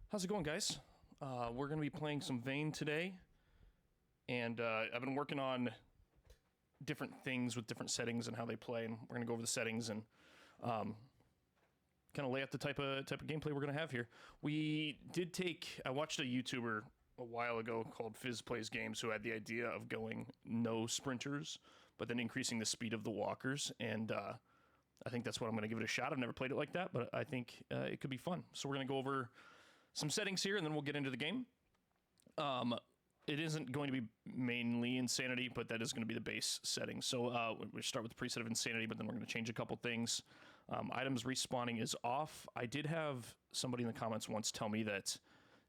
How's it going, guys? We're going to be playing some Vane today, and I've been working on different things with different settings and how they play, and we're going to go over the settings and kind of lay out the type of gameplay we're going to have here. I watched a YouTuber a while ago called Fizz Plays Games who had the idea of going no sprinters, but then increasing the speed of the walkers, and I think that's what I'm going to give it a shot. I've never played it like that, but I think it could be fun. So we're going to go over some settings here, and then we'll get into the game. It isn't going to be mainly Insanity, but that is going to be the base setting. So we start with the preset of Insanity, but then we're going to change a couple things. Items respawning is off. I did have somebody in the comments once tell me that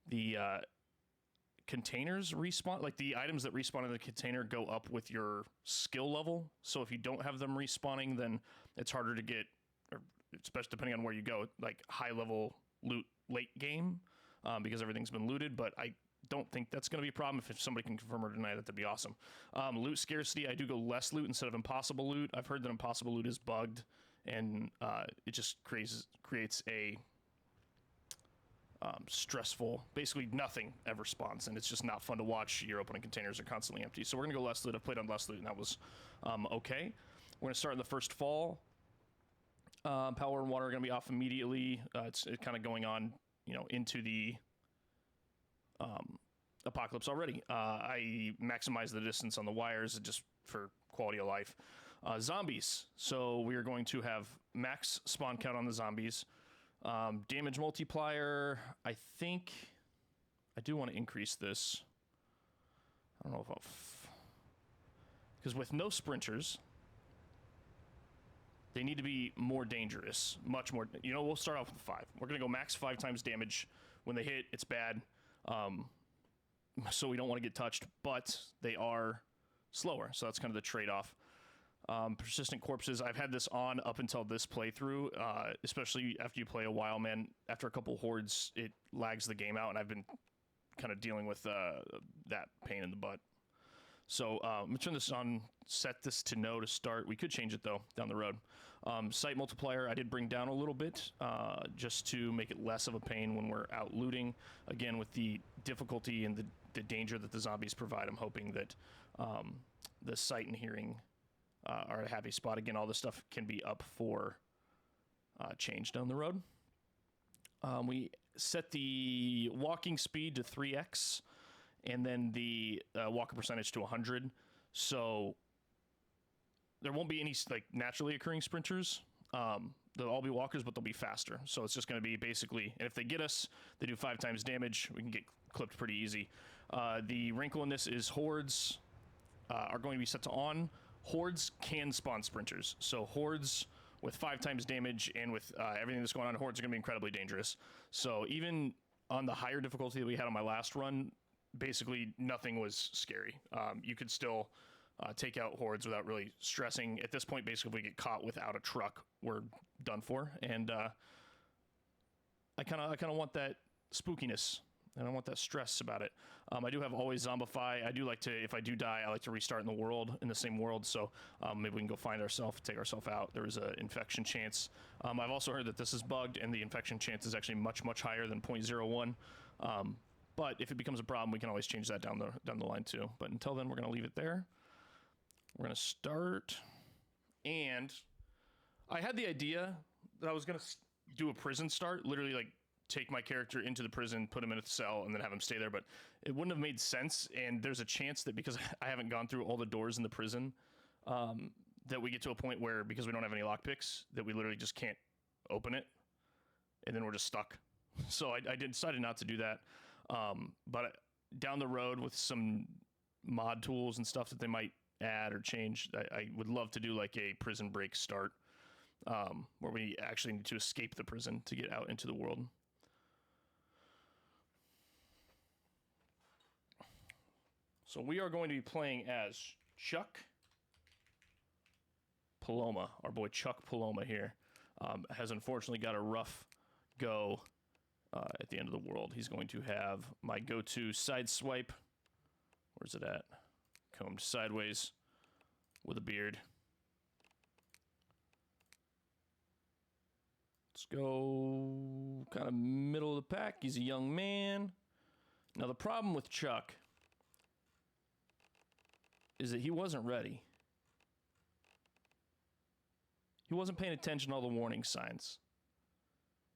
the containers respawn, like the items that respawn in the container go up with your skill level. So if you don't have them respawning, then it's harder to get, or especially depending on where you go, like high level loot late game, because everything's been looted. But I don't think that's going to be a problem. If somebody can confirm or deny that, that'd be awesome. Loot scarcity, I do go less loot instead of impossible loot. I've heard that impossible loot is bugged, and it just creates a stressful, basically nothing ever spawns, and it's just not fun to watch. Your opening containers are constantly empty. So we're going to go less loot. I've played on less loot, and that was okay. We're going to start in the first fall. Power and water are going to be off immediately. It's kind of going on, into the apocalypse already. I maximize the distance on the wires just for quality of life. Zombies. So we are going to have max spawn count on the zombies. Damage multiplier. I think I do want to increase this. I don't know if because with no sprinters, they need to be more dangerous, much more. We'll start off with 5. We're going to go max 5 times damage. When they hit, it's bad. So we don't want to get touched, but they are slower. So that's kind of the trade-off. Persistent corpses. I've had this on up until this playthrough, especially after you play a while, man. After a couple hordes, it lags the game out, and I've been kind of dealing with that pain in the butt. So I'm going to turn this on, set this to no to start. We could change it, though, down the road. Sight multiplier, I did bring down a little bit just to make it less of a pain when we're out looting. Again, with the difficulty and the danger that the zombies provide, I'm hoping that the sight and hearing are at a happy spot. Again, all this stuff can be up for change down the road. We set the walking speed to 3x. And then the walker percentage to 100. So there won't be any naturally occurring sprinters. They'll all be walkers, but they'll be faster. So it's just going to be basically, and if they get us, they do 5 times damage. We can get clipped pretty easy. The wrinkle in this is hordes are going to be set to on. Hordes can spawn sprinters. So hordes with 5 times damage and with everything that's going on, hordes are going to be incredibly dangerous. So even on the higher difficulty that we had on my last run, basically nothing was scary. You could still take out hordes without really stressing. At this point, basically, if we get caught without a truck, we're done for. And I kind of want that spookiness, and I want that stress about it. I do have always zombify. I do like to, if I do die, I like to restart in the same world. So maybe we can go find ourselves, take ourselves out. There is an infection chance. I've also heard that this is bugged, and the infection chance is actually much, much higher than 0.01. But if it becomes a problem, we can always change that down the line too. But until then, we're going to leave it there. We're going to start. And I had the idea that I was going to do a prison start, literally take my character into the prison, put him in a cell, and then have him stay there. But it wouldn't have made sense. And there's a chance that because I haven't gone through all the doors in the prison, that we get to a point where, because we don't have any lockpicks, that we literally just can't open it. And then we're just stuck. So I decided not to do that. But down the road with some mod tools and stuff that they might add or change, I would love to do a prison break start, where we actually need to escape the prison to get out into the world. So we are going to be playing as Chuck Paloma. Our boy Chuck Paloma here has unfortunately got a rough go at the end of the world. He's going to have my go-to side swipe. Where's it at? Combed sideways with a beard. Let's go kind of middle of the pack. He's a young man. Now, the problem with Chuck is that he wasn't ready. He wasn't paying attention to all the warning signs.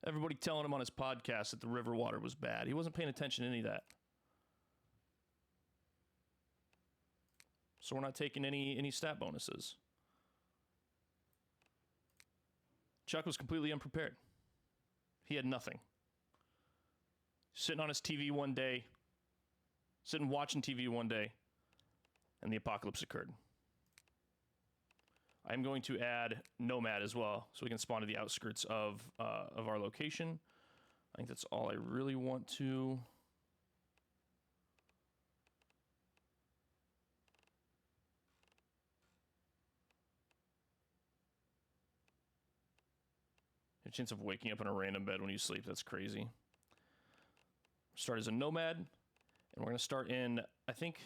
Everybody telling him on his podcast that the river water was bad. He wasn't paying attention to any of that. So we're not taking any stat bonuses. Chuck was completely unprepared. He had nothing. Sitting on his TV one day, sitting watching TV one day, and the apocalypse occurred. I'm going to add Nomad as well, so we can spawn to the outskirts of our location. I think that's all I really want to. A chance of waking up in a random bed when you sleep. That's crazy. Start as a Nomad, and we're going to start in, I think.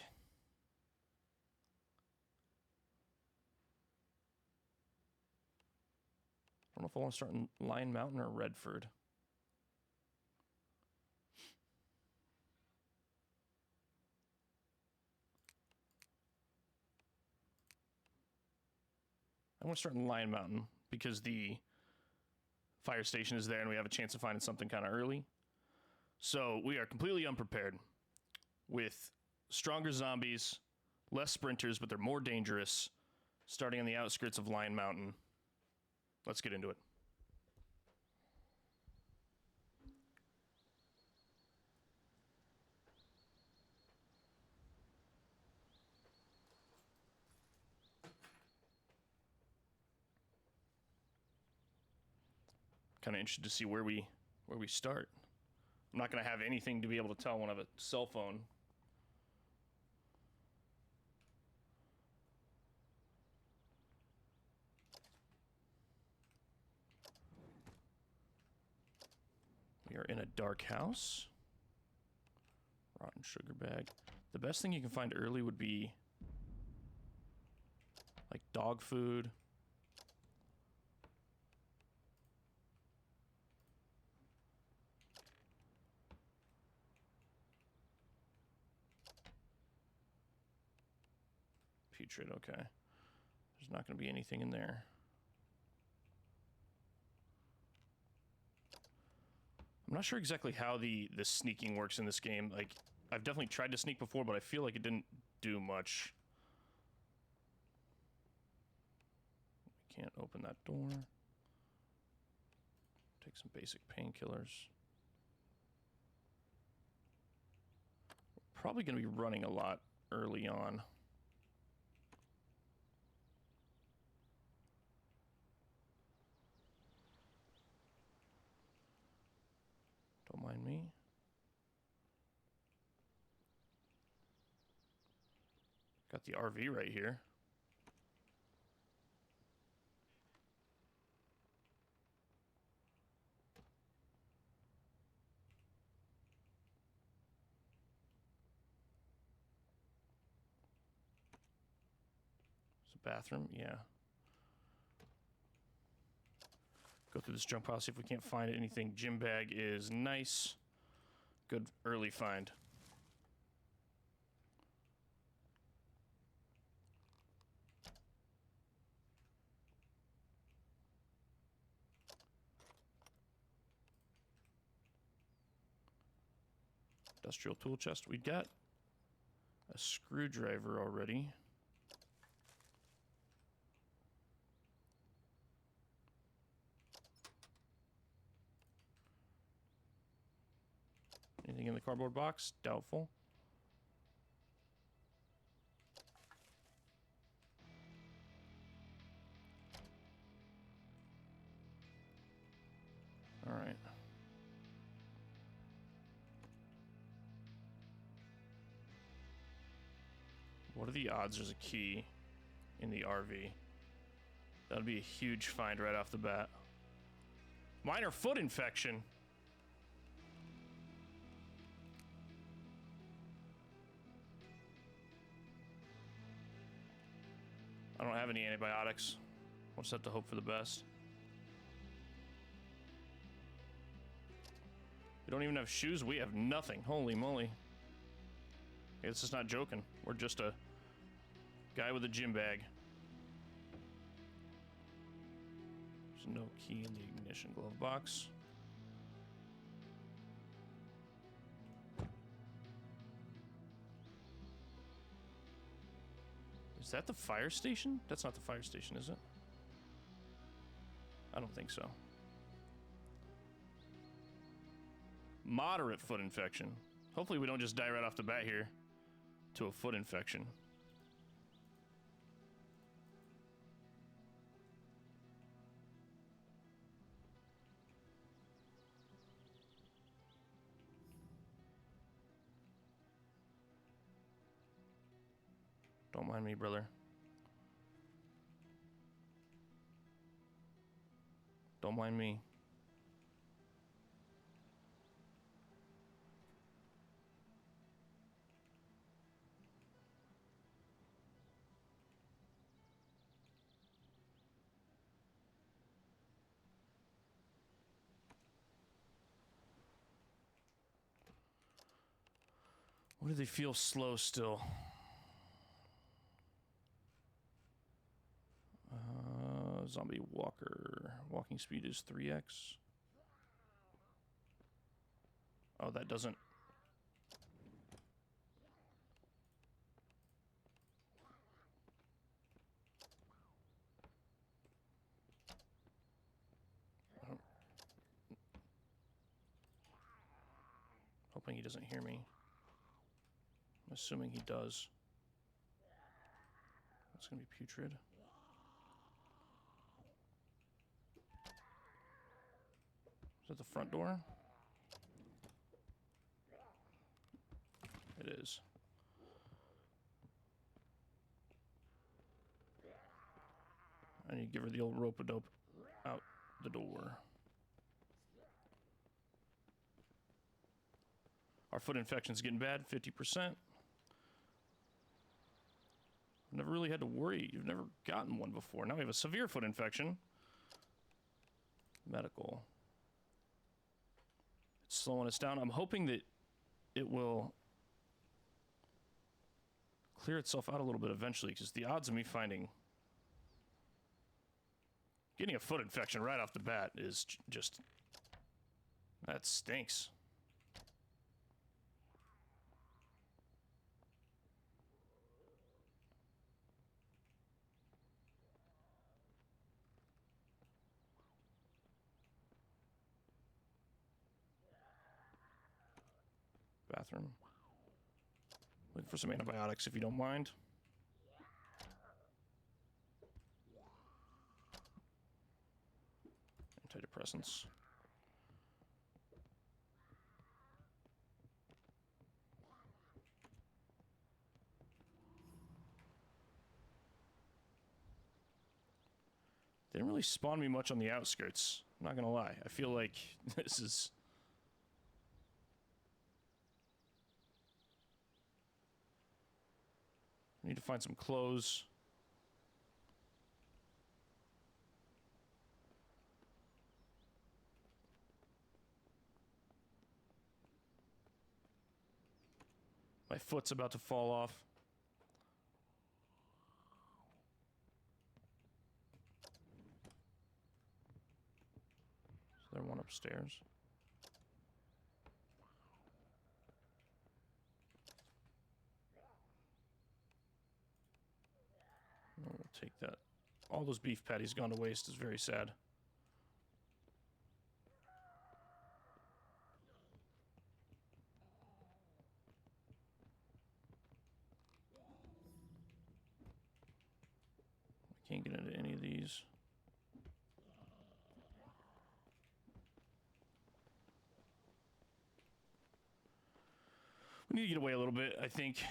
I don't know if I want to start in Lion Mountain or Redford. I want to start in Lion Mountain because the fire station is there and we have a chance of finding something kind of early. So we are completely unprepared with stronger zombies, less sprinters, but they're more dangerous, starting on the outskirts of Lion Mountain. Let's get into it. Kind of interested to see where we start. I'm not going to have anything to be able to tell when I have a cell phone. We are in a dark house. Rotten sugar bag. The best thing you can find early would be like dog food. Putrid, okay. There's not going to be anything in there. I'm not sure exactly how the sneaking works in this game. Like, I've definitely tried to sneak before, but I feel like it didn't do much. Can't open that door. Take some basic painkillers. We're probably going to be running a lot early on. Don't mind me. Got the RV right here. It's a bathroom, yeah. Go through this junk pile, see if we can't find anything. Gym bag is nice. Good early find. Industrial tool chest. We got a screwdriver already. Anything in the cardboard box? Doubtful. All right. What are the odds there's a key in the RV? That'd be a huge find right off the bat. Minor foot infection. I don't have any antibiotics. We'll just have to hope for the best. We don't even have shoes. We have nothing. Holy moly. Okay, this is not joking. We're just a guy with a gym bag. There's no key in the ignition glove box. Is that the fire station? That's not the fire station, is it? I don't think so. Moderate foot infection. Hopefully we don't just die right off the bat here to a foot infection. Don't mind me, brother. Don't mind me. What do they feel slow still? Zombie walker. Walking speed is 3x. Oh, that doesn't. Hoping he doesn't hear me. I'm assuming he does. That's gonna be putrid. Is that the front door? It is. I need to give her the old rope-a-dope out the door. Our foot infection's getting bad, 50%. I've never really had to worry. You've never gotten one before. Now we have a severe foot infection. Medical. It's slowing us down. I'm hoping that it will clear itself out a little bit eventually, because the odds of me getting a foot infection right off the bat is just, that stinks. Bathroom. Looking for some antibiotics if you don't mind. Antidepressants. They didn't really spawn me much on the outskirts. I'm not gonna lie. I feel like this is... I need to find some clothes. My foot's about to fall off. Is there one upstairs? No, we'll take that. All those beef patties gone to waste is very sad. I can't get into any of these. We need to get away a little bit, I think.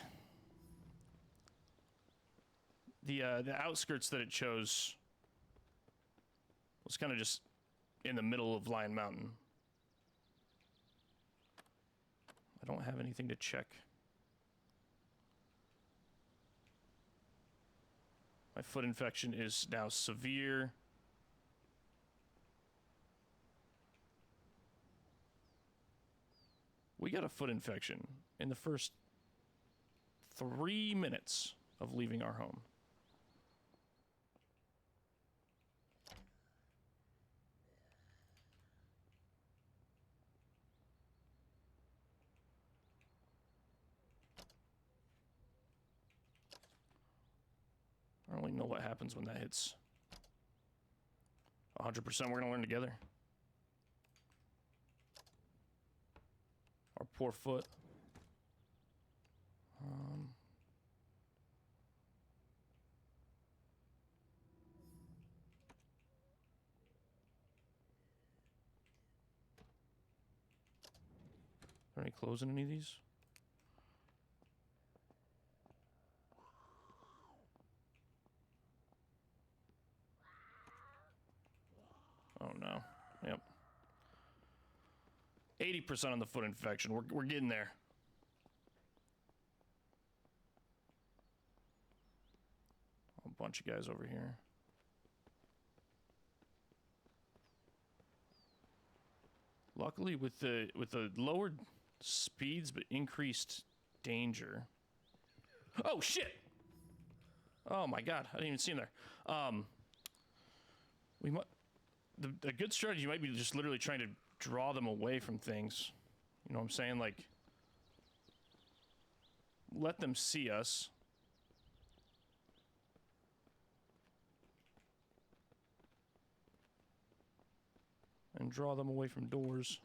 The outskirts that it chose was kind of just in the middle of Lion Mountain. I don't have anything to check. My foot infection is now severe. We got a foot infection in the first 3 minutes of leaving our home. I don't really know what happens when that hits 100%. We're going to learn together. Our poor foot. Are there any clothes in any of these? Oh no. Yep. 80% on the foot infection. We're getting there. A bunch of guys over here. Luckily, with the lowered speeds but increased danger. Oh shit! Oh my god! I didn't even see him there. We might. A good strategy might be just literally trying to draw them away from things. You know what I'm saying? Like, let them see us. And draw them away from doors.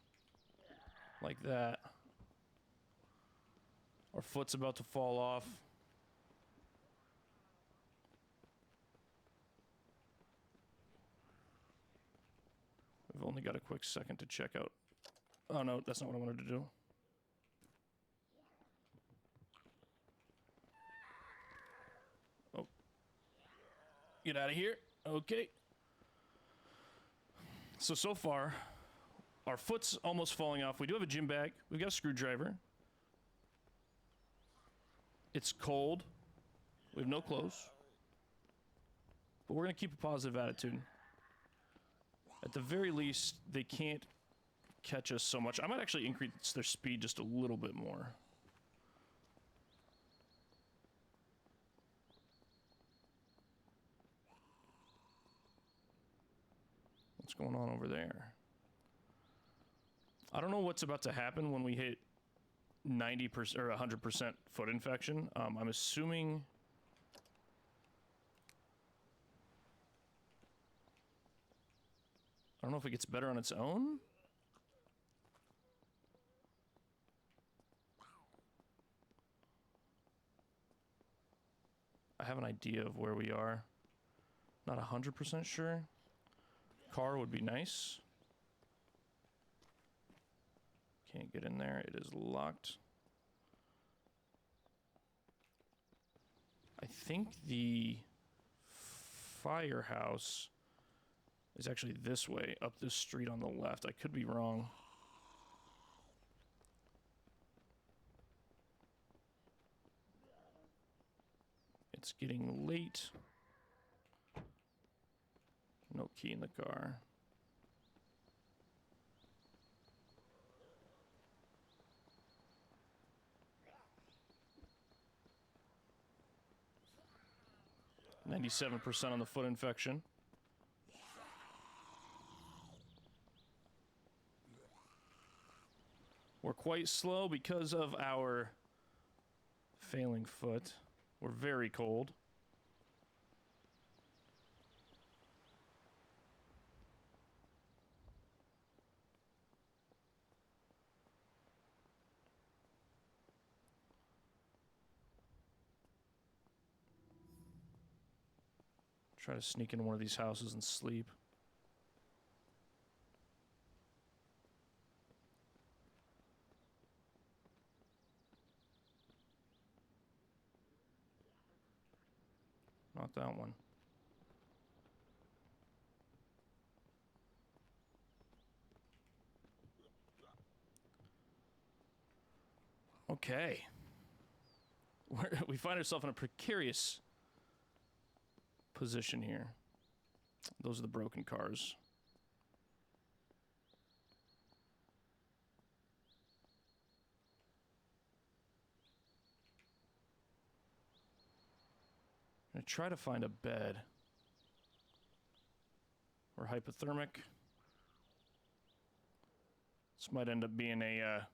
Like that. Our foot's about to fall off. We've only got a quick second to check out. Oh no, that's not what I wanted to do. Oh. Get out of here. Okay. So far, our foot's almost falling off. We do have a gym bag. We've got a screwdriver. It's cold. We have no clothes. But we're going to keep a positive attitude. At the very least, they can't catch us so much. I might actually increase their speed just a little bit more. What's going on over there? I don't know what's about to happen when we hit 90% or 100% foot infection. I'm assuming... I don't know if it gets better on its own. I have an idea of where we are. Not 100% sure. Car would be nice. Can't get in there. It is locked. I think the firehouse is actually this way, up this street on the left. I could be wrong. It's getting late. No key in the car. %97 on the foot infection. We're quite slow because of our failing foot. We're very cold. Try to sneak into one of these houses and sleep. Not that one. Okay. We find ourselves in a precarious position here. Those are the broken cars. gonna try to find a bed. Or hypothermic. This might end up being a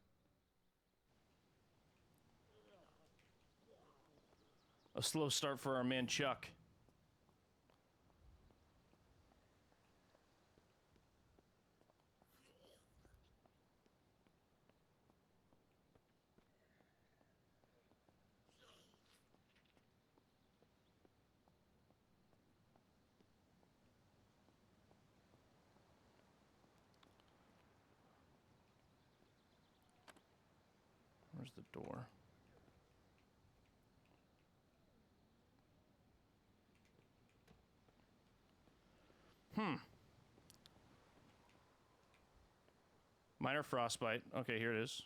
slow start for our man Chuck. Where's the door? Minor frostbite. Okay, here it is.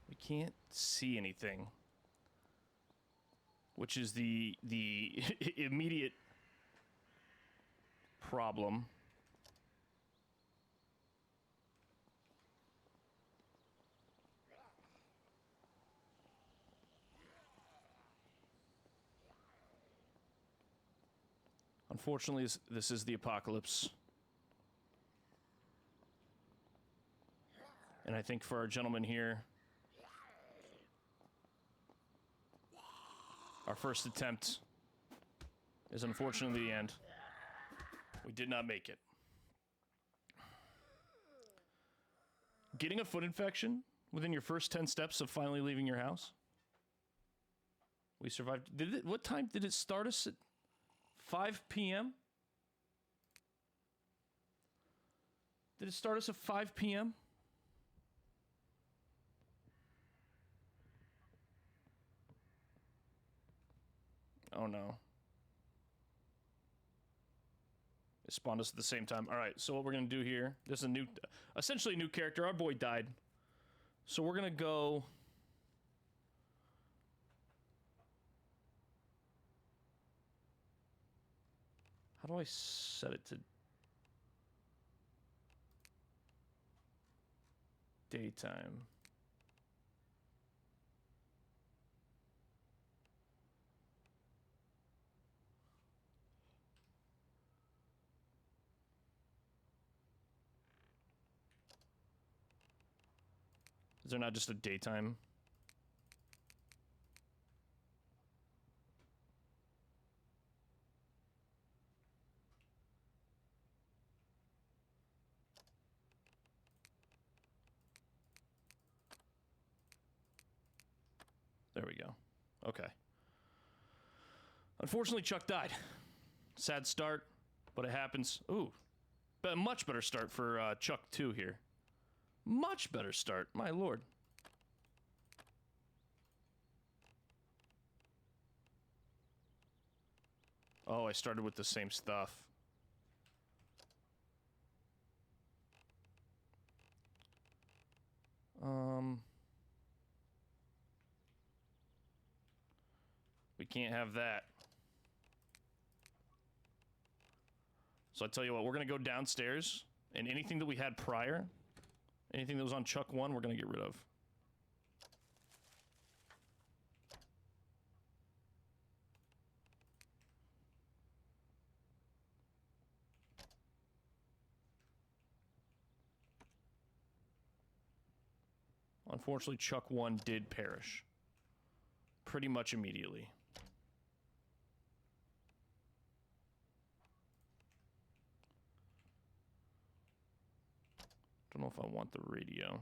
We can't see anything, which is the immediate problem. Unfortunately, this is the apocalypse. And I think for our gentleman here, our first attempt is unfortunately the end. We did not make it. Getting a foot infection within your first 10 steps of finally leaving your house? We survived. What time did it start us at? 5 p.m.? Did it start us at 5 p.m.? Oh no. It spawned us at the same time. Alright, so what we're gonna do here, this is a new, essentially a new character. Our boy died. So we're gonna go... How do I set it to daytime? Is there not just a daytime? There we go. Okay. Unfortunately, Chuck died. Sad start, but it happens. Ooh. But a much better start for Chuck 2 here. Much better start, my lord. Oh, I started with the same stuff. We can't have that. So I tell you what, we're gonna go downstairs, and anything that we had prior, anything that was on Chuck 1, we're gonna get rid of. Unfortunately, Chuck 1 did perish. Pretty much immediately. Don't know if I want the radio.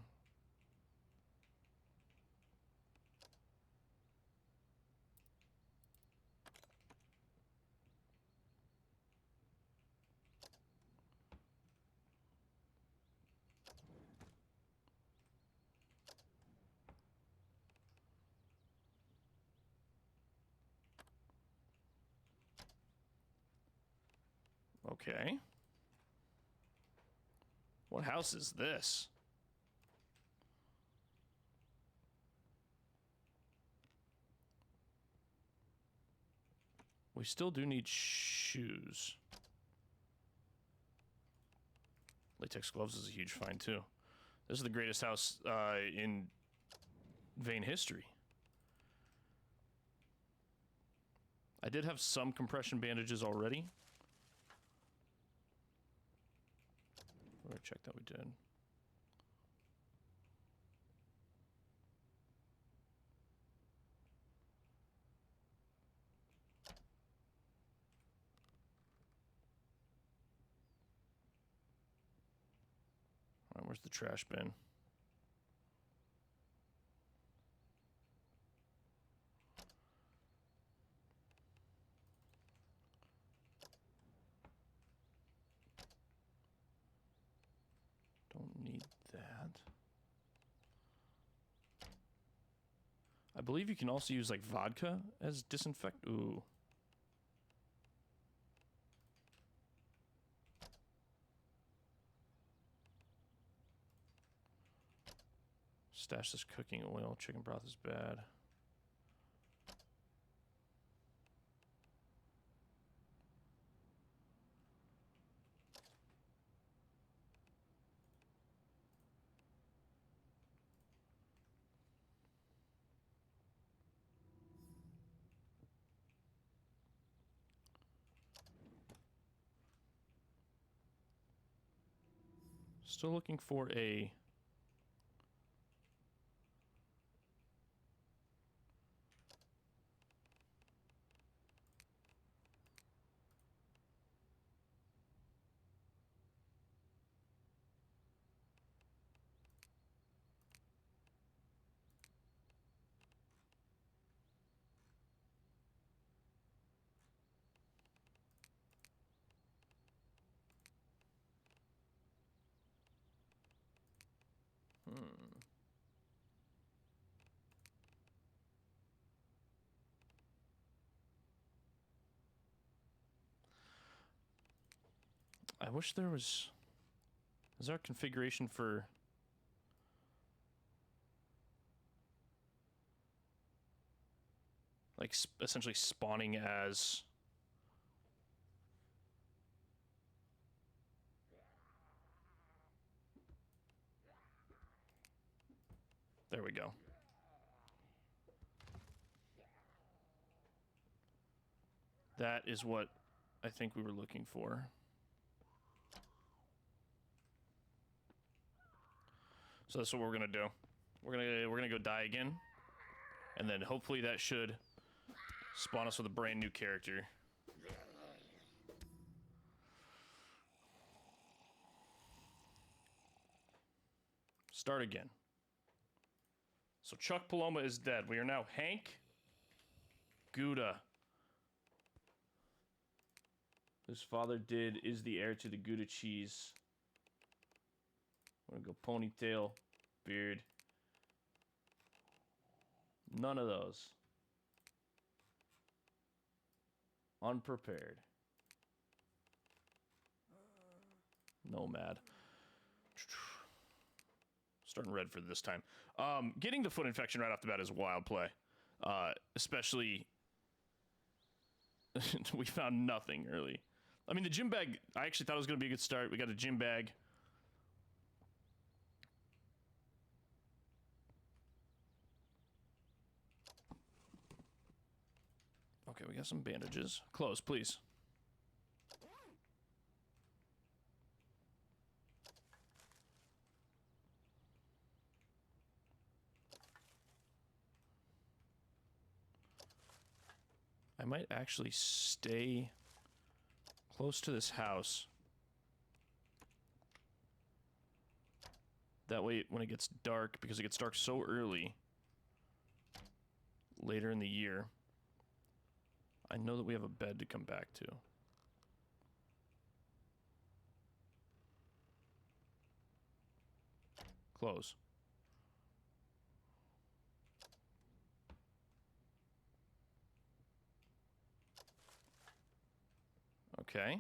Okay. What house is this? We still do need shoes. Latex gloves is a huge find, too. This is the greatest house in vein history. I did have some compression bandages already. Let me check that we did. All right, where's the trash bin? Don't need that. I believe you can also use like vodka as disinfect. Ooh. Stash this cooking oil. Chicken broth is bad. Still looking for a... I wish there was... Is there a configuration for... like, essentially spawning as... There we go. That is what I think we were looking for. So that's what we're gonna do. We're gonna go die again, and then hopefully that should spawn us with a brand new character. Start again. So Chuck Paloma is dead. We are now Hank Gouda. His father is the heir to the Gouda cheese. I'm gonna go ponytail, beard. None of those. Unprepared. Nomad. Starting red for this time. Getting the foot infection right off the bat is a wild play. Especially... we found nothing early. I mean, the gym bag, I actually thought it was going to be a good start. We got a gym bag. Okay, we got some bandages. Close, please. I might actually stay close to this house. That way, when it gets dark, because it gets dark so early, later in the year, I know that we have a bed to come back to. Close. Okay.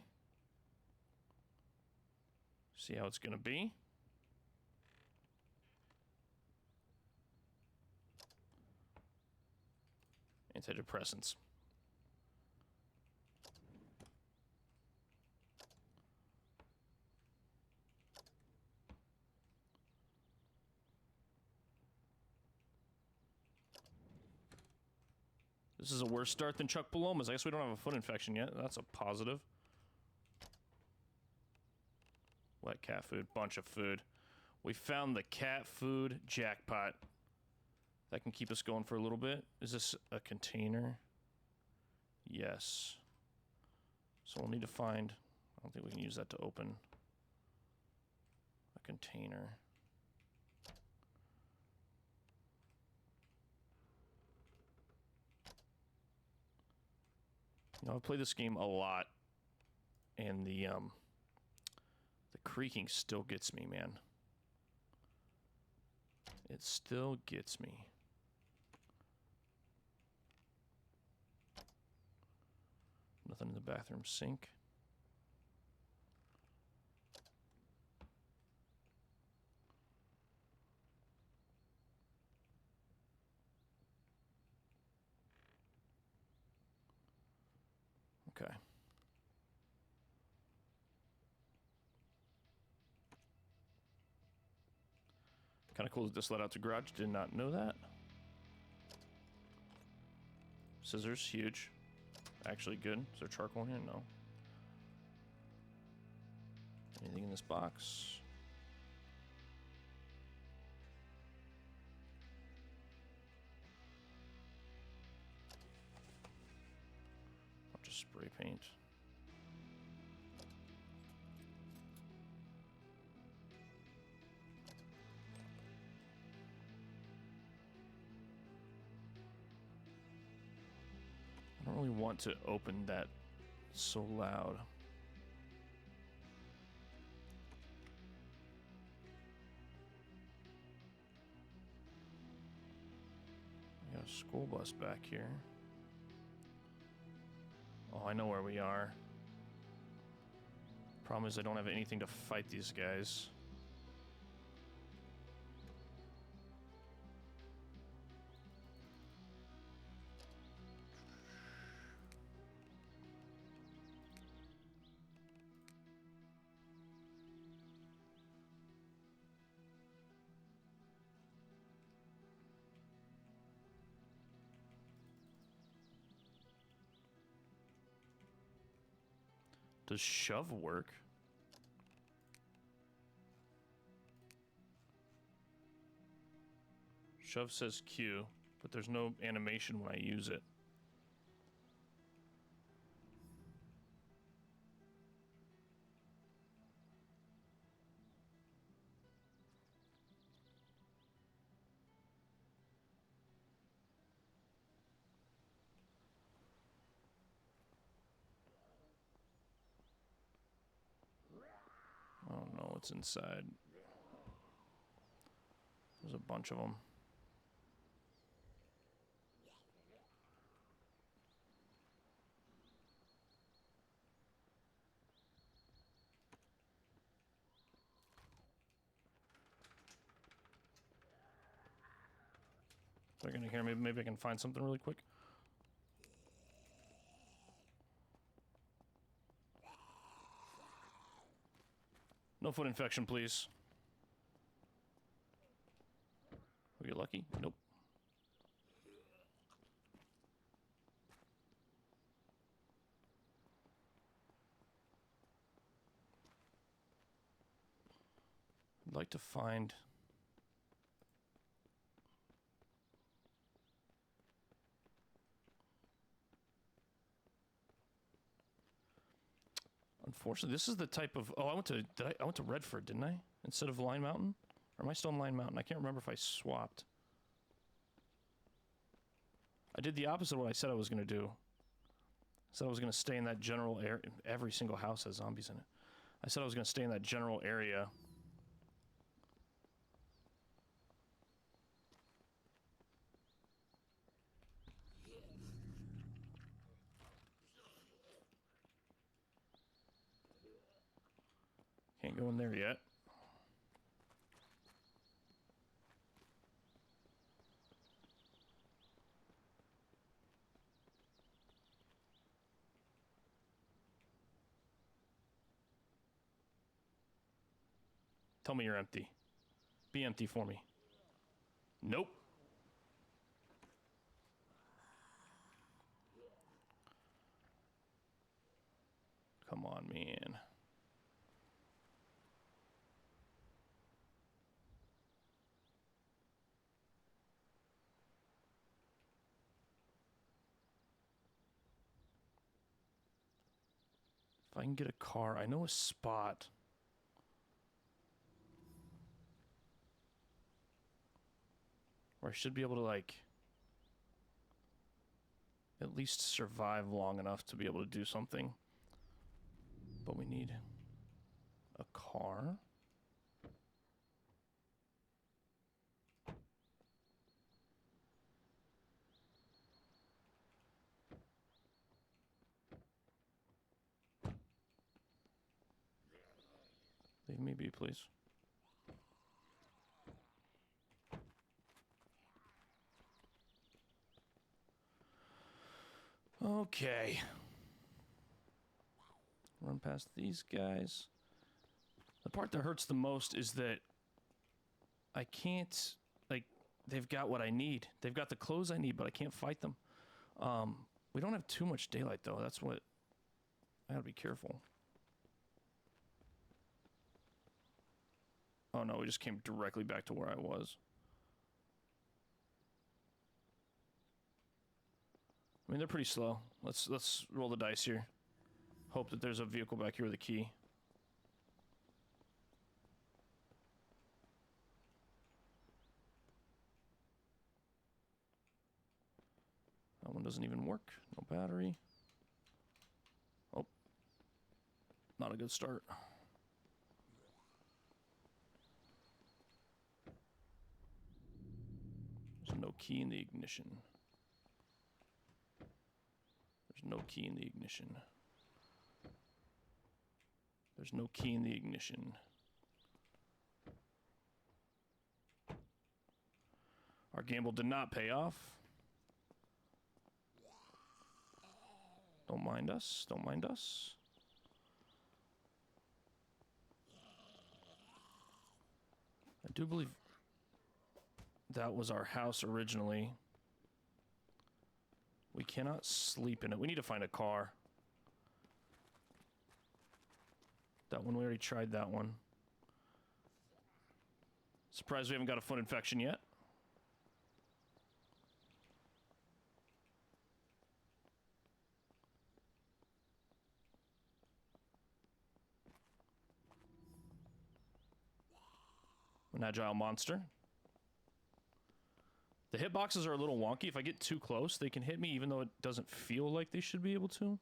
See how it's gonna be. Antidepressants. This is a worse start than Chuck Paloma's. I guess we don't have a foot infection yet. That's a positive. Wet cat food. Bunch of food. We found the cat food jackpot. That can keep us going for a little bit. Is this a container? Yes. So we'll need to find... I don't think we can use that to open a container. You know, I've played this game a lot, and the creaking still gets me, man. It still gets me. Nothing in the bathroom sink. Okay. Kind of cool that this led out to garage. Did not know that. Scissors, huge. Actually good. Is there charcoal in here? No. Anything in this box? Bunch of spray paint. I don't really want to open that so loud. We got a school bus back here. Oh, I know where we are. Problem is I don't have anything to fight these guys. Does shove work? Shove says Q, but there's no animation when I use it. I don't know what's inside. There's a bunch of them. They're gonna hear me. Maybe I can find something really quick. No foot infection, please. Are you lucky? Nope. I'd like to find... Unfortunately, this is the type of... Oh, I went to Redford, didn't I? Instead of Line Mountain? Or am I still in Line Mountain? I can't remember if I swapped. I did the opposite of what I said I was going to do. I said I was going to stay in that general area. Every single house has zombies in it. I said I was going to stay in that general area. Can't go in there yet. Tell me you're empty. Be empty for me. Nope. Come on, man. If I can get a car, I know a spot. Where I should be able to, like, at least survive long enough to be able to do something. But we need a car. Leave me be, please. Okay. Run past these guys. The part that hurts the most is that I can't, like, they've got what I need. They've got the clothes I need, but I can't fight them. We don't have too much daylight, though. That's what... I gotta be careful. Oh, no, we just came directly back to where I was. I mean, they're pretty slow. Let's roll the dice here. Hope that there's a vehicle back here with a key. That one doesn't even work. No battery. Oh. Not a good start. There's no key in the ignition. There's no key in the ignition. There's no key in the ignition. Our gamble did not pay off. Don't mind us. Don't mind us. I do believe that was our house originally. We cannot sleep in it. We need to find a car. That one, we already tried that one. Surprised we haven't got a foot infection yet. An agile monster. The hitboxes are a little wonky. If I get too close, they can hit me even though it doesn't feel like they should be able to.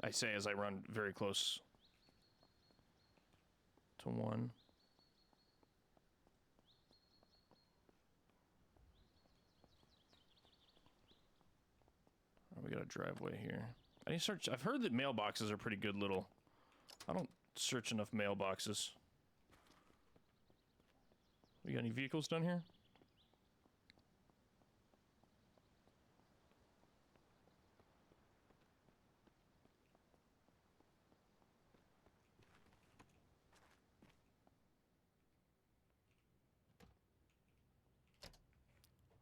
I say as I run very close to one. Oh, we got a driveway here. I need to search. I've heard that mailboxes are pretty good little. I don't search enough mailboxes. We got any vehicles down here?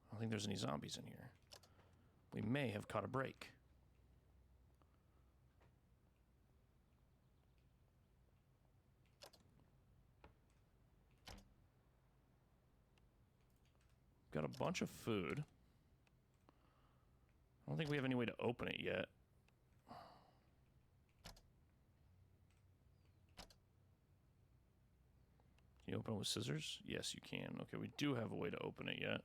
I don't think there's any zombies in here. We may have caught a break. Got a bunch of food. I don't think we have any way to open it yet. Can you open it with scissors? Yes, you can. Okay, we do have a way to open it yet.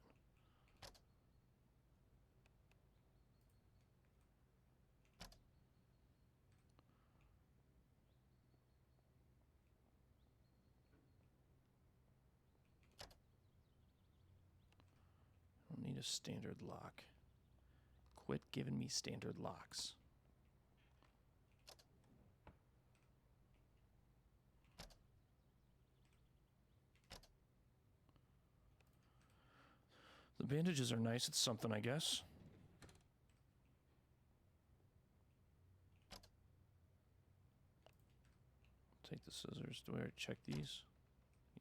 I don't need a standard lock. Quit giving me standard locks. The bandages are nice. It's something, I guess. Take the scissors. Do I already check these?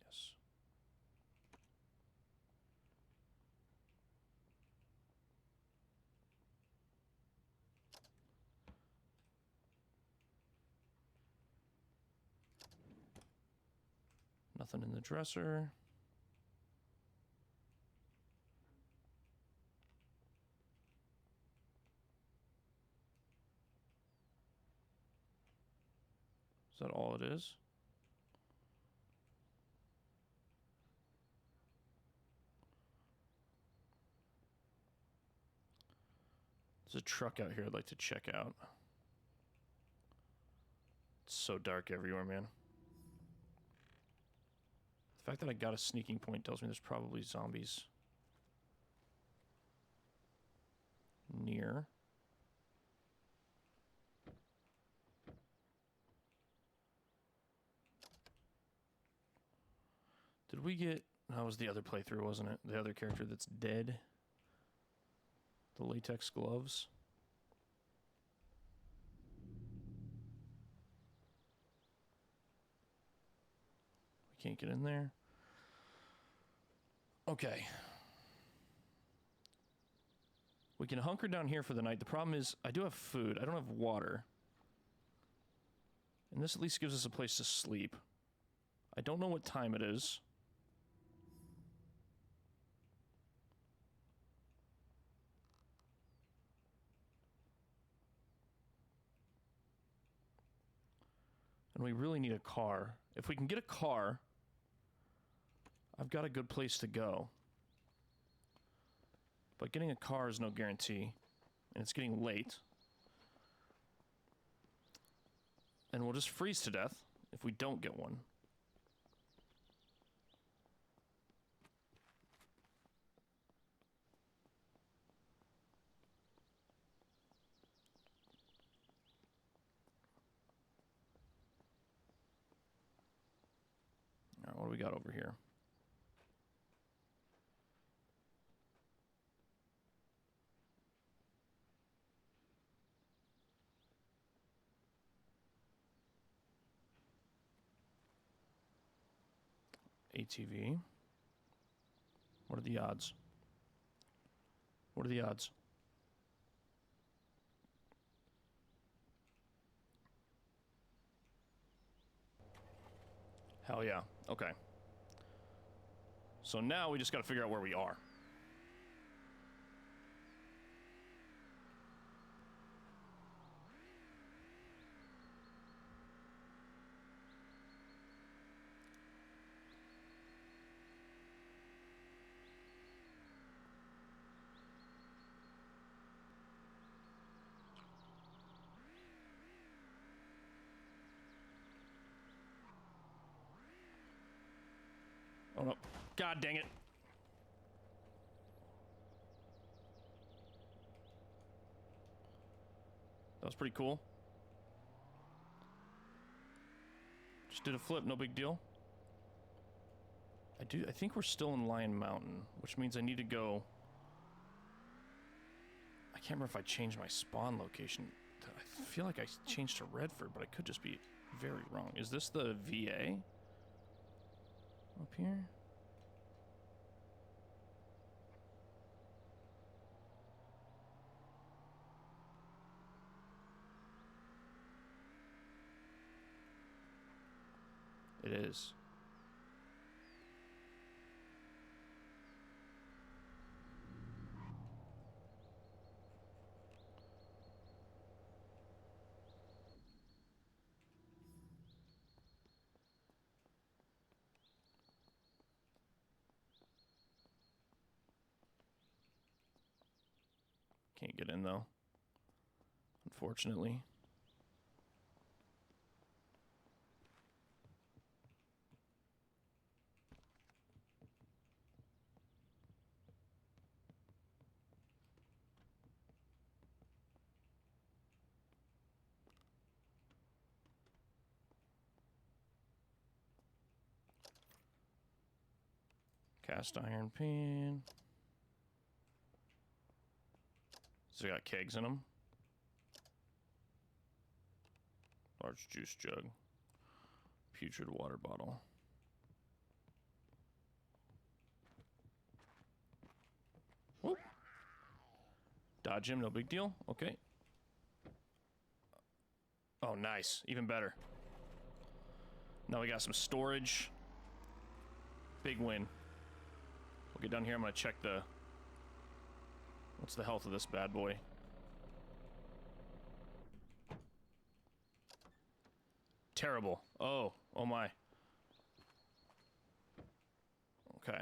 Yes. Nothing in the dresser. Is that all it is? There's a truck out here I'd like to check out. It's so dark everywhere, man. The fact that I got a sneaking point tells me there's probably zombies near. Did we get... That was the other playthrough, wasn't it? The other character that's dead. The latex gloves. We can't get in there. Okay. We can hunker down here for the night. The problem is, I do have food. I don't have water. And this at least gives us a place to sleep. I don't know what time it is. And we really need a car. If we can get a car, I've got a good place to go. But getting a car is no guarantee. And it's getting late. And we'll just freeze to death if we don't get one. Alright, what do we got over here? ATV. What are the odds? What are the odds? Hell yeah. Okay. So now we just got to figure out where we are. Oh no. God dang it. That was pretty cool. Just did a flip, no big deal. I think we're still in Lion Mountain, which means I need to go... I can't remember if I changed my spawn location. I feel like I changed to Redford, but I could just be very wrong. Is this the VA? Up here? It is. Can't get in though, unfortunately. Cast iron pan. So they got kegs in them. Large juice jug. Putrid water bottle. Whoop. Dodge him, no big deal. Okay. Oh, nice. Even better. Now we got some storage. Big win. We'll get down here. I'm going to check the... What's the health of this bad boy? Terrible. Oh my. Okay.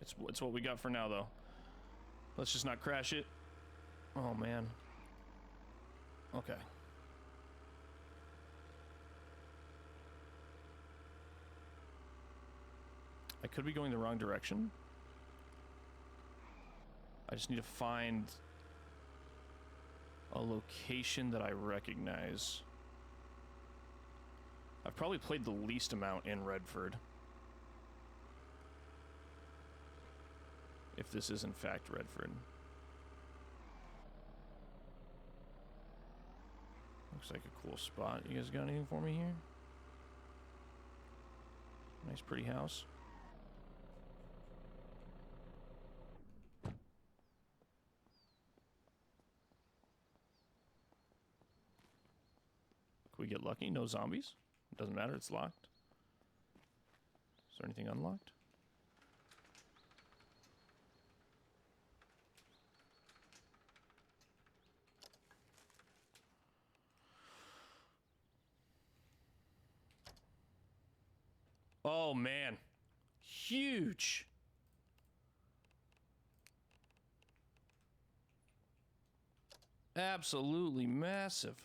It's what we got for now, though. Let's just not crash it. Oh, man. Okay. I could be going the wrong direction. I just need to find a location that I recognize. I've probably played the least amount in Redford. If this is in fact Redford. Looks like a cool spot. You guys got anything for me here? Nice pretty house. Can we get lucky? No zombies? It doesn't matter, it's locked. Is there anything unlocked? Oh man. Huge. Absolutely massive.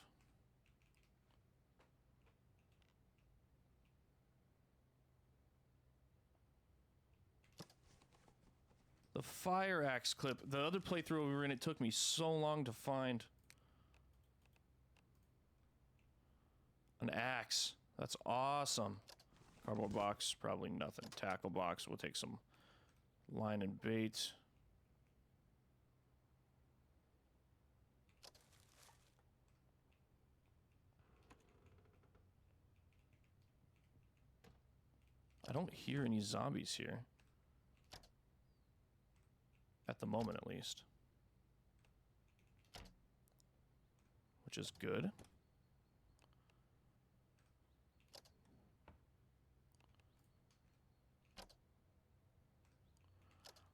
The fire axe clip. The other playthrough we were in, it took me so long to find an axe. That's awesome. Cardboard box, probably nothing. Tackle box, we'll take some line and bait. I don't hear any zombies here. At the moment, at least. Which is good.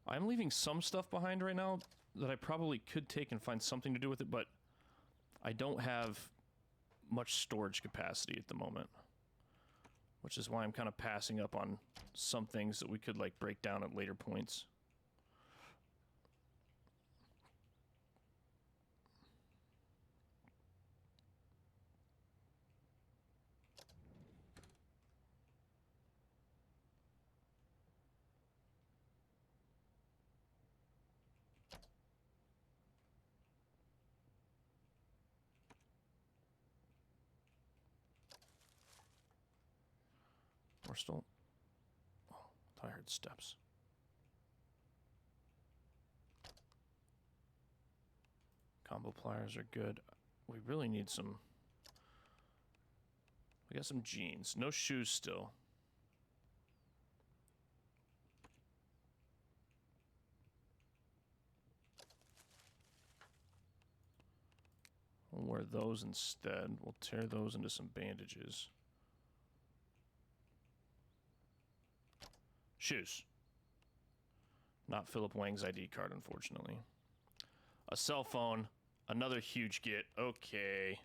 I'm leaving some stuff behind right now that I probably could take and find something to do with it, but I don't have much storage capacity at the moment. Which is why I'm kind of passing up on some things that we could like break down at later points. We're still... Oh, I thought I heard steps. Combo pliers are good. We really need some... We got some jeans. No shoes still. We'll wear those instead. We'll tear those into some bandages. Shoes. Not Philip Wang's ID card, unfortunately. A cell phone. Another huge get. Okay.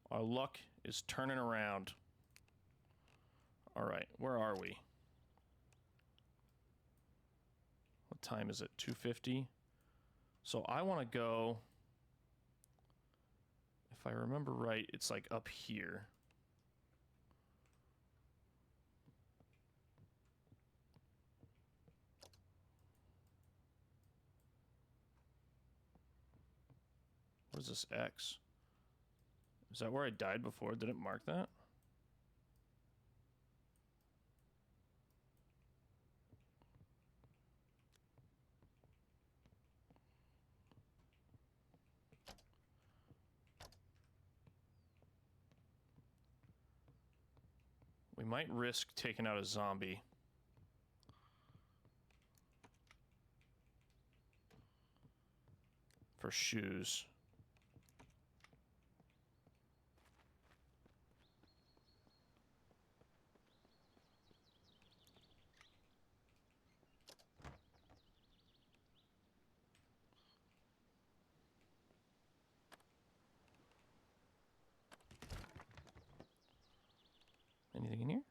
Our luck is turning around. Alright, where are we? What time is it? 2:50? So I want to go... If I remember right, it's like up here. What is this X? Is that where I died before? Did it mark that? We might risk taking out a zombie. For shoes. Anything in here?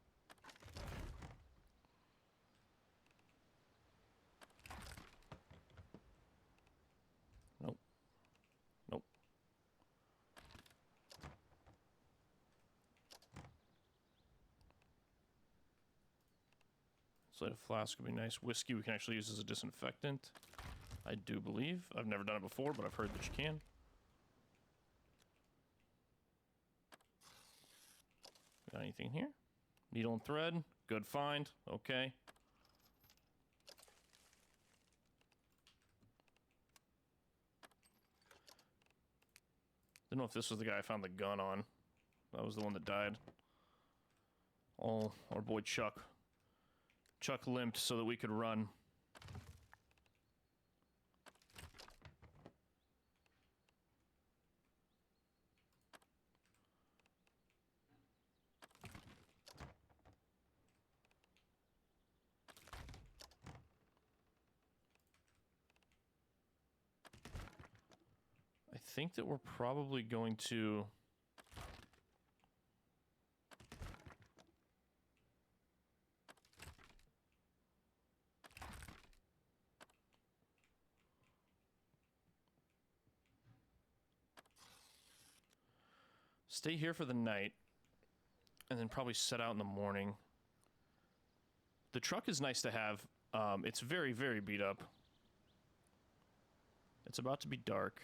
Nope. Nope. Insulated flask would be nice. Whiskey we can actually use as a disinfectant. I do believe. I've never done it before, but I've heard that you can. Got anything in here? Needle and thread. Good find. Okay. Didn't know if this was the guy I found the gun on. That was the one that died. Oh, our boy Chuck. Chuck limped so that we could run. I think that we're probably going to... stay here for the night, and then probably set out in the morning. The truck is nice to have. It's very, very beat up. It's about to be dark.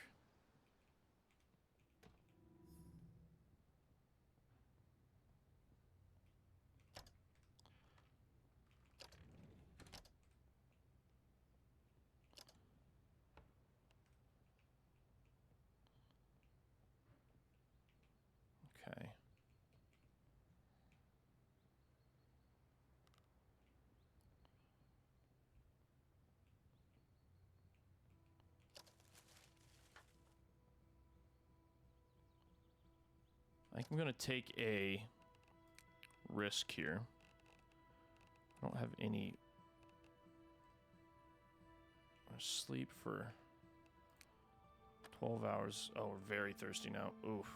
Okay. I think I'm going to take a risk here. I don't have any... sleep for 12 hours. Oh, we're very thirsty now. Oof.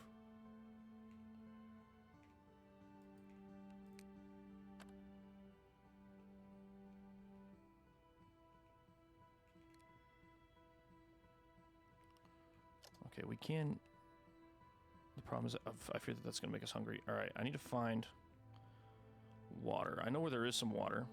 Okay, we can... The problem is I fear that that's going to make us hungry. Alright, I need to find water. I know where there is some water.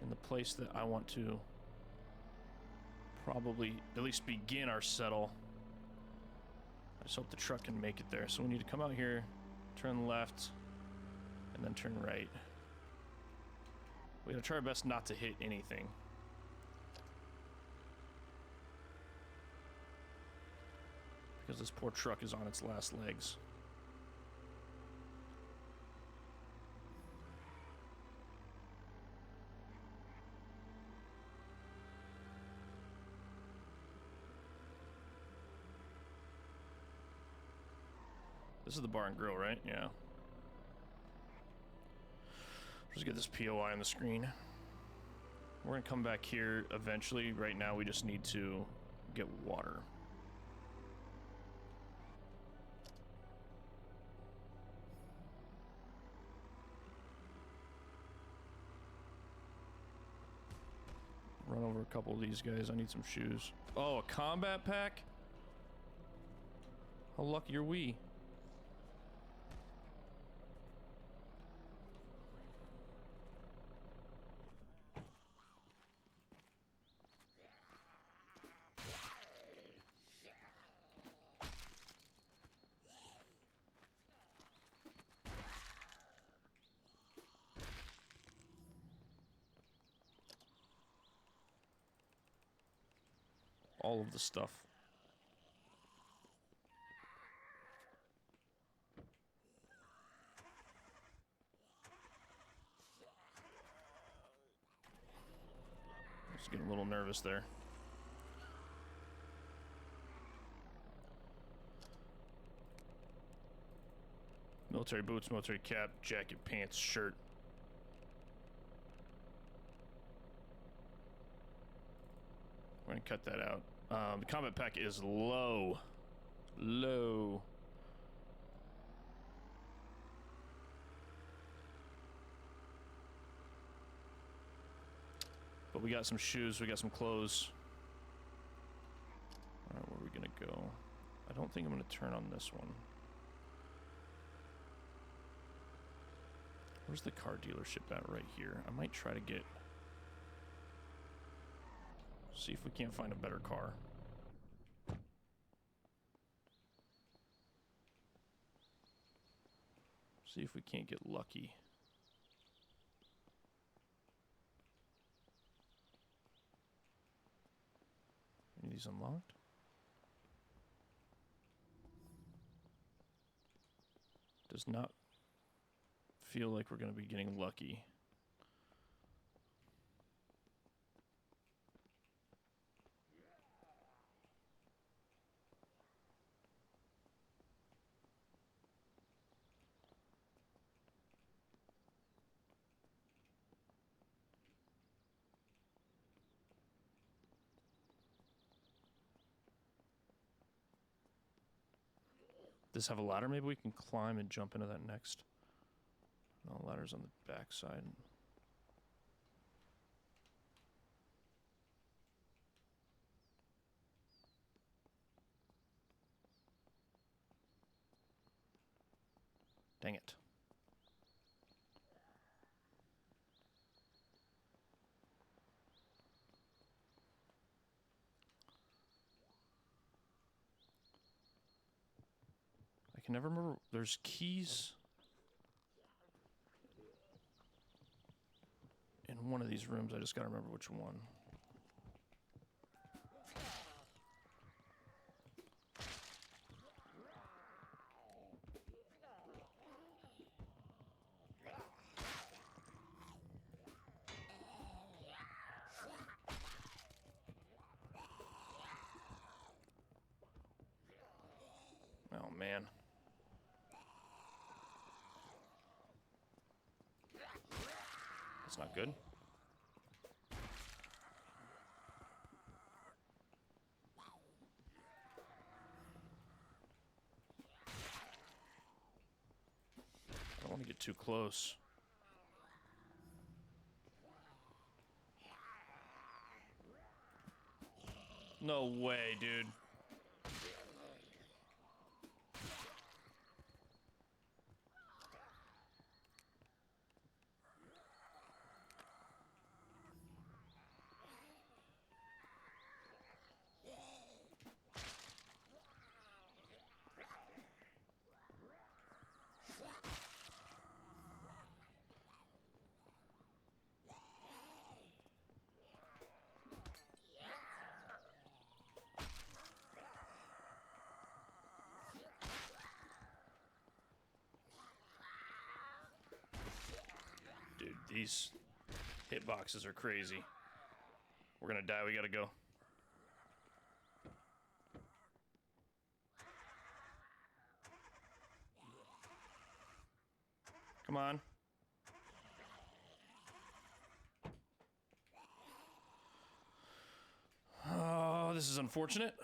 In the place that I want to probably at least begin our settle. I just hope the truck can make it there. So we need to come out here, turn left, and then turn right. We gotta try our best not to hit anything. Because this poor truck is on its last legs. This is the bar and grill, right? Yeah. Let's get this POI on the screen. We're gonna come back here eventually. Right now we just need to get water. Run over a couple of these guys. I need some shoes. Oh, a combat pack? How lucky are we? All of the stuff. Just getting a little nervous there. Military boots, military cap, jacket, pants, shirt. We're gonna cut that out. The combat pack is low. Low. But we got some shoes, we got some clothes. Alright, where are we gonna go? I don't think I'm gonna turn on this one. Where's the car dealership at? Right here. I might try to get... See if we can't find a better car. See if we can't get lucky. Any of these unlocked? Does not feel like we're going to be getting lucky. Does this have a ladder? Maybe we can climb and jump into that next. No, ladder's on the back side. Dang it. I can never remember. There's keys in one of these rooms. I just gotta remember which one. Oh man. That's not good. I don't want to get too close. No way, dude. Dude, these hitboxes are crazy. We're gonna die, we gotta go. Come on. Oh, this is unfortunate.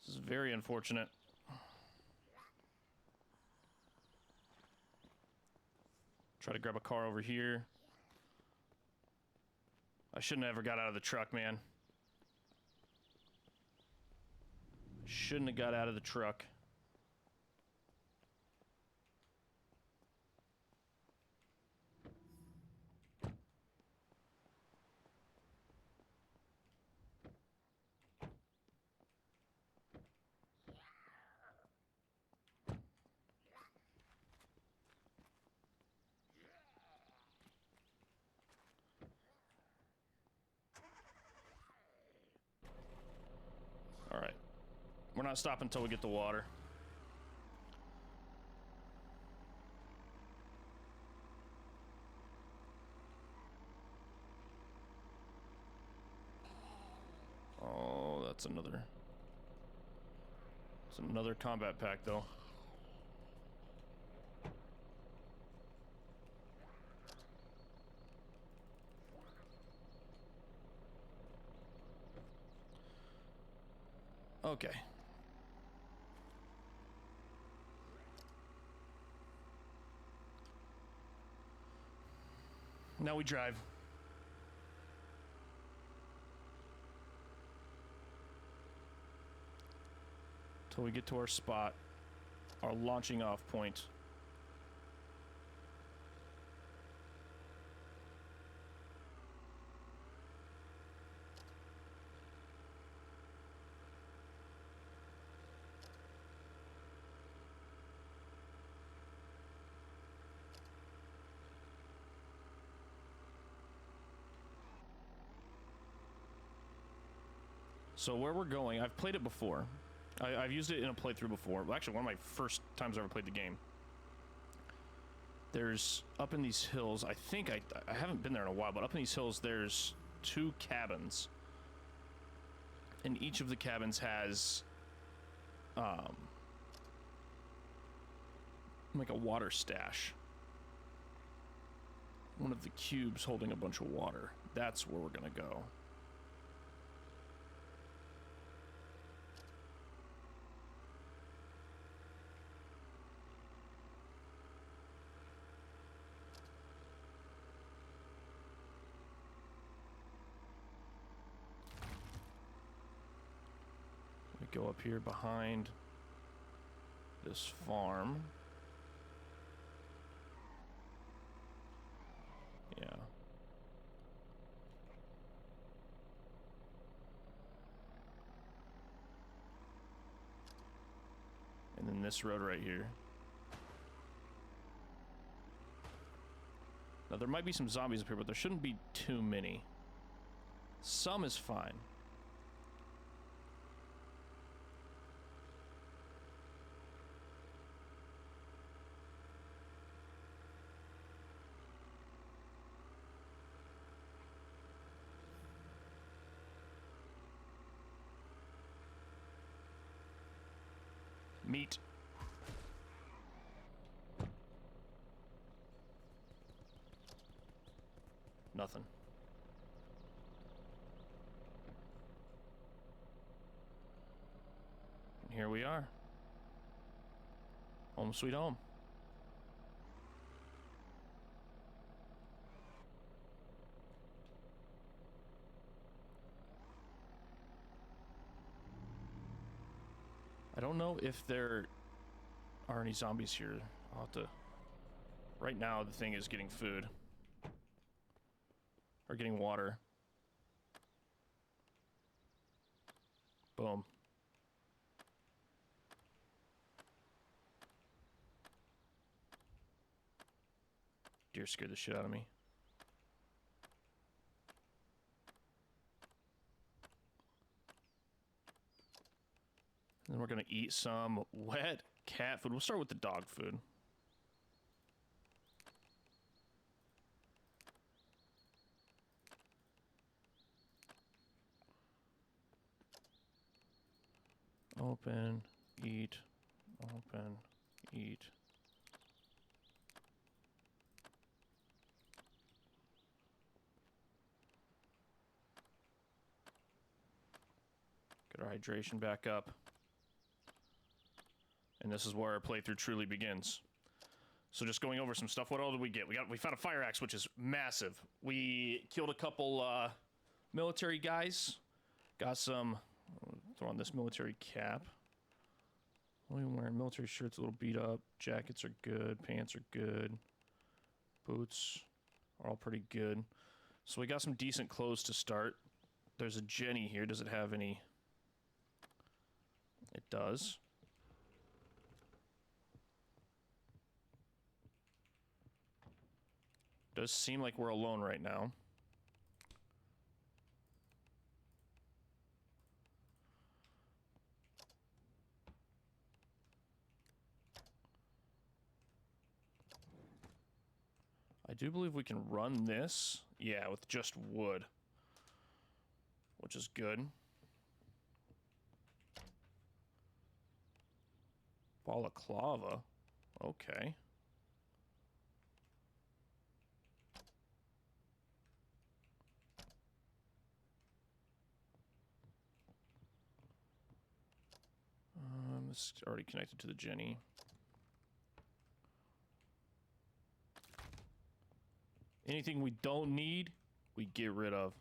This is very unfortunate. Try to grab a car over here. I shouldn't have ever got out of the truck, man. Shouldn't have got out of the truck. not stopping until we get the water. Oh, that's another... It's another combat pack, though. Okay. Now we drive. Till we get to our spot, our launching off point. So where we're going, I've played it before. I've used it in a playthrough before. Well, actually, one of my first times I ever played the game. There's, up in these hills, I think, I haven't been there in a while, but up in these hills, there's 2 cabins. And each of the cabins has, like a water stash. One of the cubes holding a bunch of water. That's where we're gonna go. Go up here behind this farm. Yeah. And then this road right here. Now there might be some zombies up here, but there shouldn't be too many. Some is fine. Meat. Nothing. And here we are. Home sweet home. I don't know if there are any zombies here. I'll have to... Right now, the thing is getting food. Or getting water. Boom. Deer scared the shit out of me. Then we're gonna eat some wet cat food. We'll start with the dog food. Open, eat, open, eat. Get our hydration back up. And this is where our playthrough truly begins. So just going over some stuff. What all did we get? We found a fire axe, which is massive. We killed a couple military guys. Got some. Throw on this military cap. Only wearing military shirts, a little beat up. Jackets are good. Pants are good. Boots are all pretty good. So we got some decent clothes to start. There's a Jenny here. Does it have any? It does. Does seem like we're alone right now. I do believe we can run this, yeah, with just wood, which is good. Balaclava, okay. This is already connected to the Jenny. Anything we don't need, we get rid of.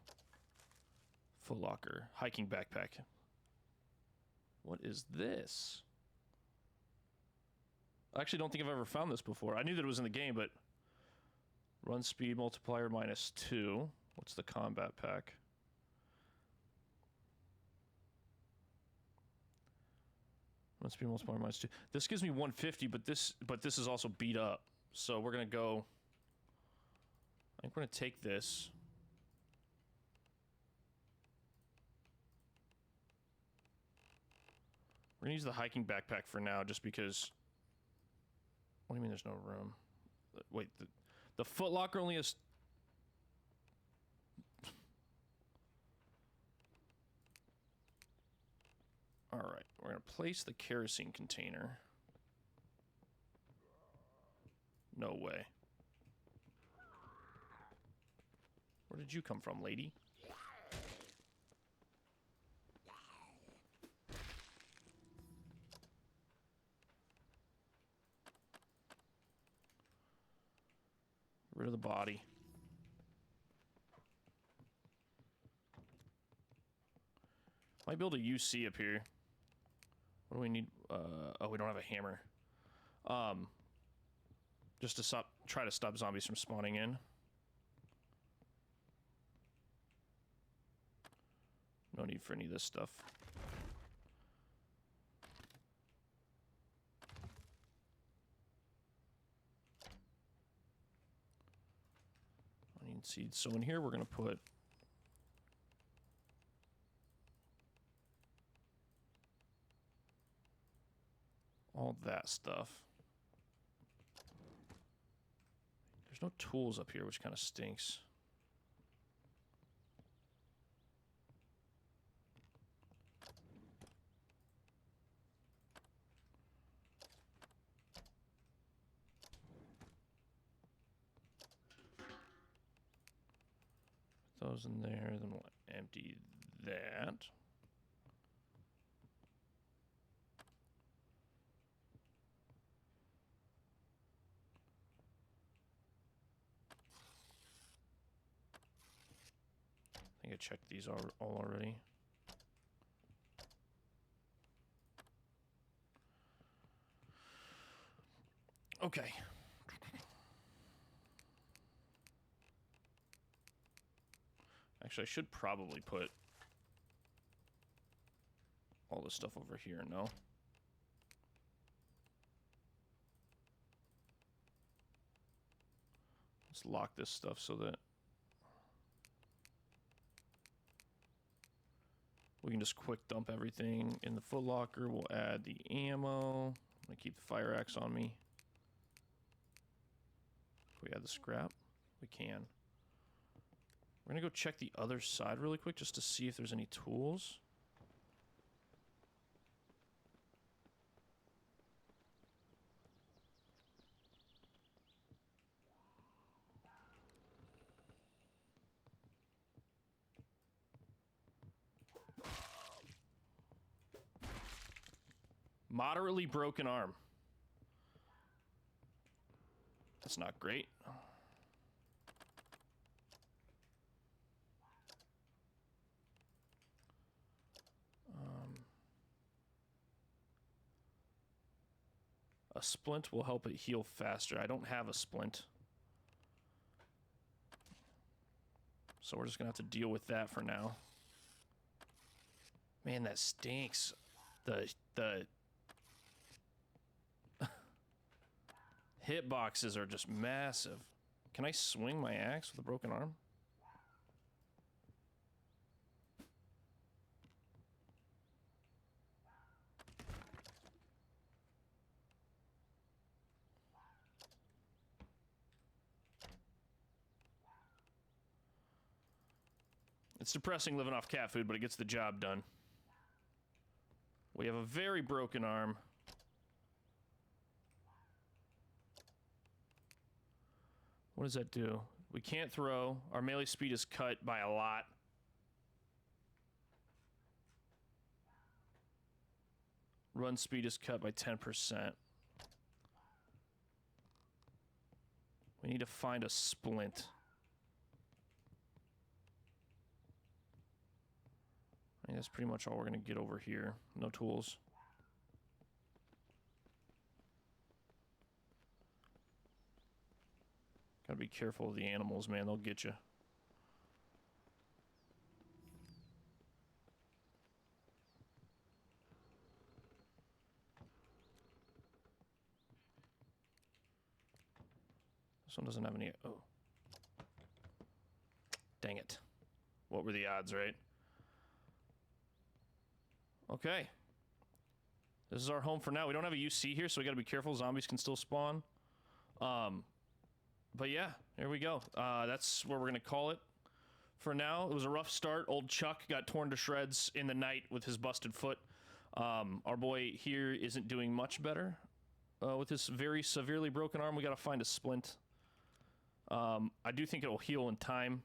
Foot locker, hiking backpack. What is this? I actually don't think I've ever found this before. I knew that it was in the game, but run speed multiplier -2. What's the combat pack? Run speed multiplier -2. This gives me 150, but this is also beat up. So we're gonna go. I think we're gonna take this. We're gonna use the hiking backpack for now, just because. What do you mean there's no room? Wait, the foot locker only has. All right, we're gonna place the kerosene container. No way. Where did you come from, lady? Get rid of the body. Might build a UC up here. What do we need? Oh, we don't have a hammer. Just to try to stop zombies from spawning in. No need for any of this stuff. Onion seeds. So in here we're gonna put all that stuff. There's no tools up here, which kind of stinks. Put those in there, then we'll empty that. I think I checked these all already. Okay. Actually, I should probably put all this stuff over here, no? Let's lock this stuff so that we can just quick dump everything in the foot locker. We'll add the ammo. I'm gonna keep the fire axe on me. Can we add the scrap? We can. We're gonna go check the other side really quick just to see if there's any tools. Moderately broken arm. That's not great. A splint will help it heal faster. I don't have a splint. So we're just gonna have to deal with that for now. Man, that stinks. The hitboxes are just massive. Can I swing my axe with a broken arm? It's depressing living off cat food, but it gets the job done. We have a very broken arm. What does that do? We can't throw. Our melee speed is cut by a lot. Run speed is cut by 10%. We need to find a splint. I think that's pretty much all we're going to get over here. No tools. Gotta be careful of the animals, man. They'll get you. This one doesn't have any... Oh. Dang it. What were the odds, right? Okay. This is our home for now. We don't have a UC here, so we gotta be careful. Zombies can still spawn. But yeah, here we go. That's where we're gonna call it for now. It was a rough start. Old Chuck got torn to shreds in the night with his busted foot. Our boy here isn't doing much better with this very severely broken arm. We gotta find a splint. I do think it will heal in time,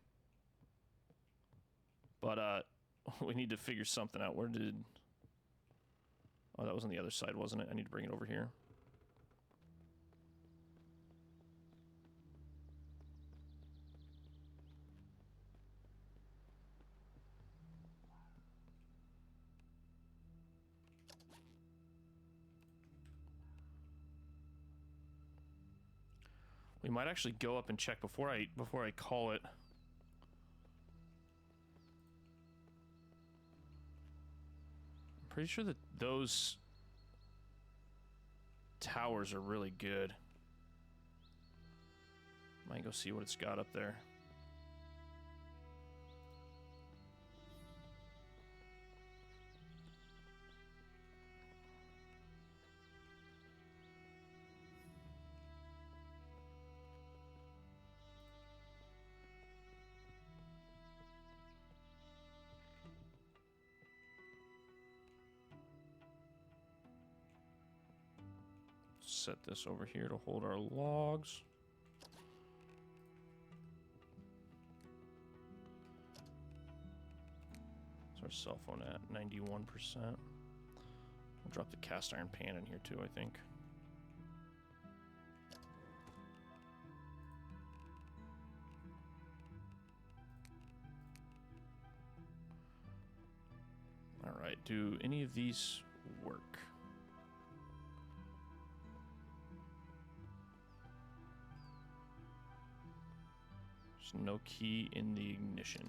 but we need to figure something out. Where did... Oh, that was on the other side, wasn't it? I need to bring it over here. We might actually go up and check before I call it. I'm pretty sure that those towers are really good. Might go see what it's got up there. Set this over here to hold our logs. What's our cell phone at? 91%. We'll drop the cast iron pan in here too, I think. Alright, do any of these work? There's no key in the ignition.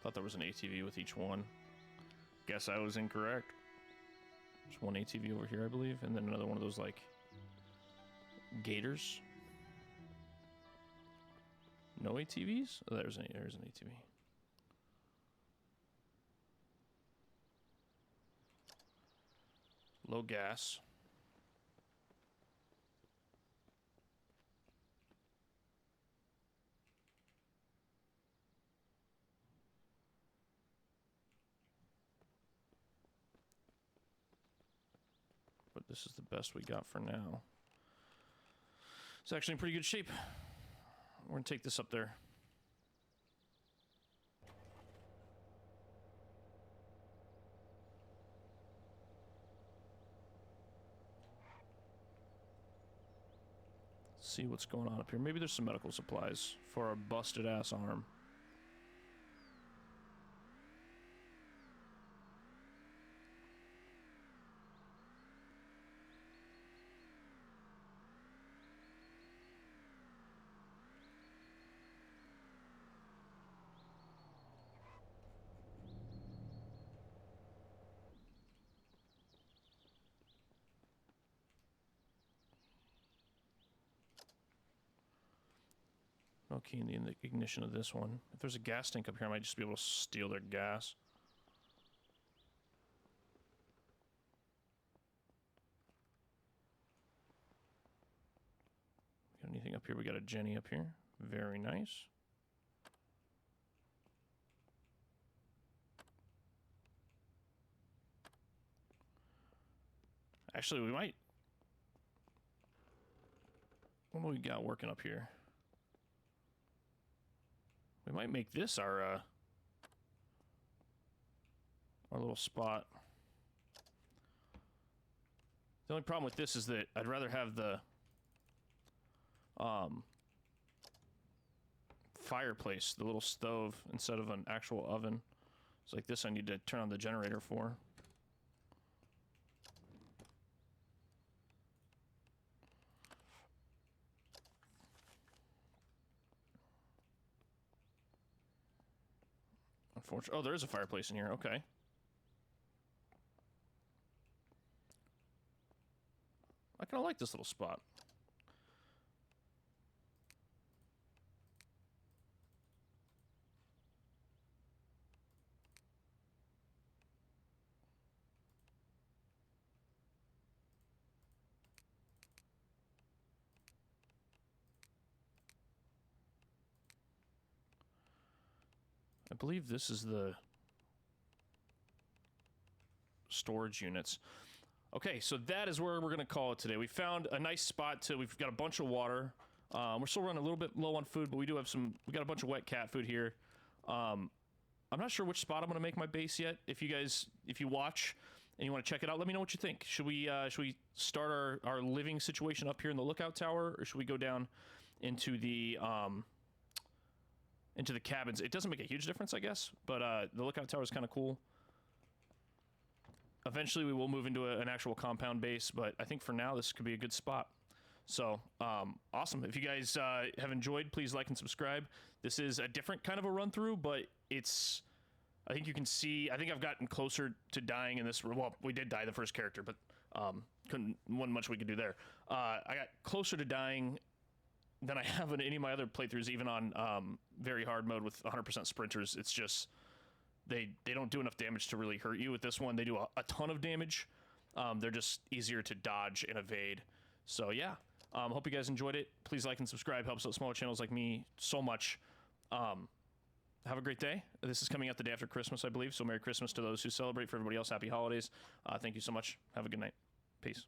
Thought there was an ATV with each one. Guess I was incorrect. There's one ATV over here, I believe, and then another one of those, like, gators. No ATVs? Oh, there's an ATV. Low gas. But this is the best we got for now. It's actually in pretty good shape. We're gonna take this up there. See what's going on up here. Maybe there's some medical supplies for our busted ass arm. No key in the ignition of this one. If there's a gas tank up here, I might just be able to steal their gas. anything up here? We got a Jenny up here. Very nice. Actually, we might... What do we got working up here? We might make this our little spot. The only problem with this is that I'd rather have the fireplace, the little stove, instead of an actual oven. It's like this I need to turn on the generator for. Unfortunately, oh, there is a fireplace in here. Okay. I kind of like this little spot. I believe this is the storage units. Okay, so that is where we're going to call it today. We found a nice spot we've got a bunch of water. We're still running a little bit low on food, but we got a bunch of wet cat food here. I'm not sure which spot I'm going to make my base yet. If you watch and you want to check it out, let me know what you think. Should we start our living situation up here in the lookout tower, or should we go down into the cabins? It doesn't make a huge difference, I guess, but the lookout tower is kind of cool. Eventually, we will move into an actual compound base, but I think for now, this could be a good spot. So, awesome. If you guys have enjoyed, please like and subscribe. This is a different kind of a run-through, but I think you can see, I think I've gotten closer to dying in this. Well, we did die the first character, but wasn't much we could do there. I got closer to dying than I have in any of my other playthroughs, even on very hard mode with 100% sprinters. It's just... They don't do enough damage to really hurt you. With this one, they do a ton of damage. They're just easier to dodge and evade. So yeah, hope you guys enjoyed it. Please like and subscribe. Helps out smaller channels like me so much. Have a great day. This is coming out the day after Christmas, I believe. So Merry Christmas to those who celebrate. For everybody else, Happy Holidays. Thank you so much. Have a good night. Peace.